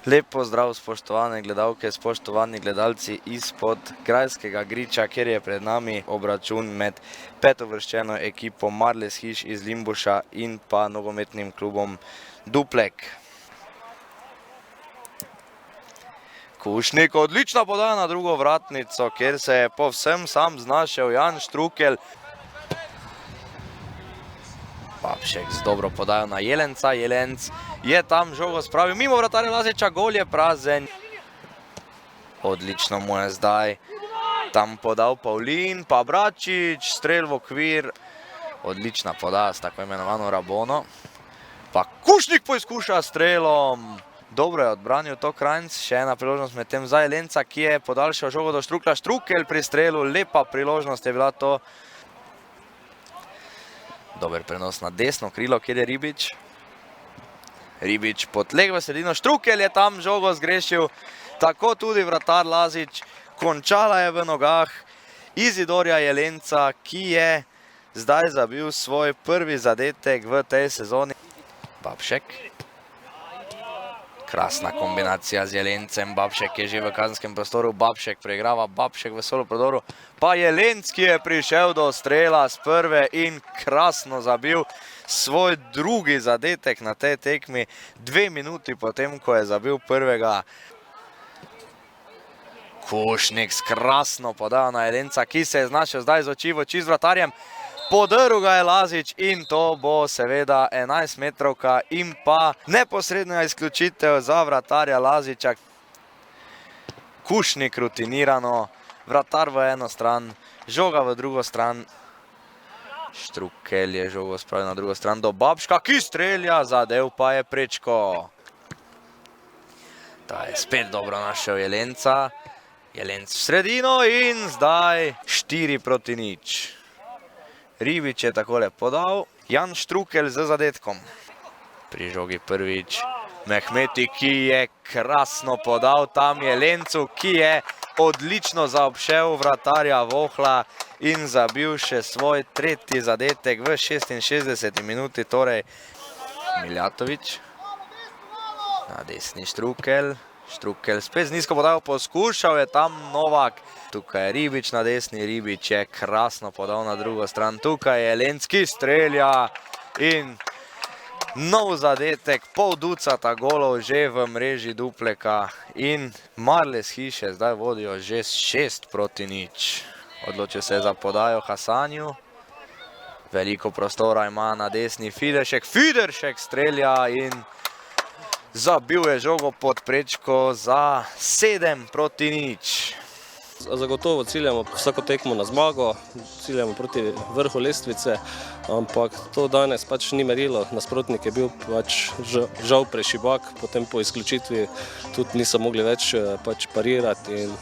Lep pozdrav, spoštovane gledalke, spoštovani gledalci izpod grajskega griča, kjer je pred nami obračun med petovrščeno ekipo Marles Hiš iz Limbuša in pa nogometnim klubom Duplek. Kušnik, odlična podaja na drugo vratnico, kjer se je povsem sam znašel Jan Štrukelj. Babšek z dobro podajo na Jelenca, Jelenc je tam žogo spravil mimo vratarja Laziča, gol je prazen. Odlično mu je zdaj tam podal Pavlin, pa Bračič, strel v okvir. Odlična podaja s tako imenovano Rabono. Pa Kušnik poizkuša strelom. Dobro je odbranil to Krajnc, še ena priložnost med tem za Jelenca, ki je podaljšal žogo do Štruklja. Štrukelj pri strelu, lepa priložnost je bila to. Dober prenos na desno krilo, kjer je Ribič. Ribič podleg v sredino, Štrukelj je tam žogo zgrešil, tako tudi vratar Lazič. Končala je v nogah Izidorja Jelenca, ki je zdaj zabil svoj prvi zadetek v tej sezoni. Babšek. Krasna kombinacija z Jelencem, Babšek je že v kazenskem prostoru, Babšek preigrava, Babšek v solo prodoru, pa Jelenc, ki je prišel do strela z prve in krasno zabil svoj drugi zadetek na tej tekmi, 2 minuti potem, ko je zabil prvega. Kušnik s krasno podajo na Jelenca, ki se je znašel zdaj z oči v oči z vratarjem. Podrl ga je Lazič in to bo seveda 11 metrovka in pa neposredna izključitev za vratarja Laziča. Kušnik rutinirano, vratar v eno stran, žoga v drugo stran. Štrukelj je žogo spravil na drugo stran do Babška, ki strelja, zadev pa je prečko. Ta je spet dobro našel Jelenca. Jelenc v sredino in zdaj 4-0. Ribič je takole podal, Jan Štrukelj z zadetkom. Pri žogi prvič Mehmeti, ki je krasno podal tam Jelencu, ki je odlično zaobšel vratarja Vohla in zabil še svoj tretji zadetek v 66 minuti, torej Miljatovič. Na desni Štrukelj. Štrukelj spet z nizko podajo poskušal, je tam Novak. Tukaj je Ribič na desni, Ribič je krasno podal na drugo stran. Tukaj je Jelenc, ki strelja in nov zadetek, pol ducata golov že v mreži Dupleka in Marles Hiše zdaj vodijo že 6-0. Odločil se je za podajo Hasanju. Veliko prostora ima na desni Fideršek, Fideršek strelja in zabil je žogo pod prečko za 7-0. Zagotovo ciljamo vsako tekmo na zmago, ciljamo proti vrhu lestvice, ampak to danes pač ni merilo. Nasprotnik je bil pač žal prešibak, potem po izključitvi tudi niso mogli več pač parirati in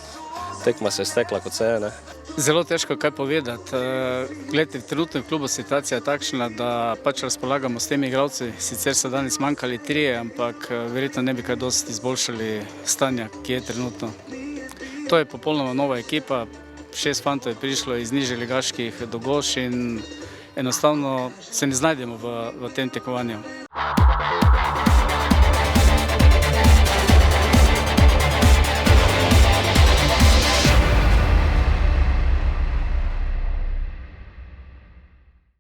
tekma se je stekla kot se je, ne. Zelo težko kaj povedati. Glejte, trenutno v klubu situacija je takšna, da pač razpolagamo s temi igralci. Sicer so danes manjkali 3, ampak verjetno ne bi kaj dosti izboljšali stanja, ki je trenutno. To je popolnoma nova ekipa, 6 fantov je prišlo iz nižjih ligaških do Goš in enostavno se ne znajdemo v tem tekmovanju.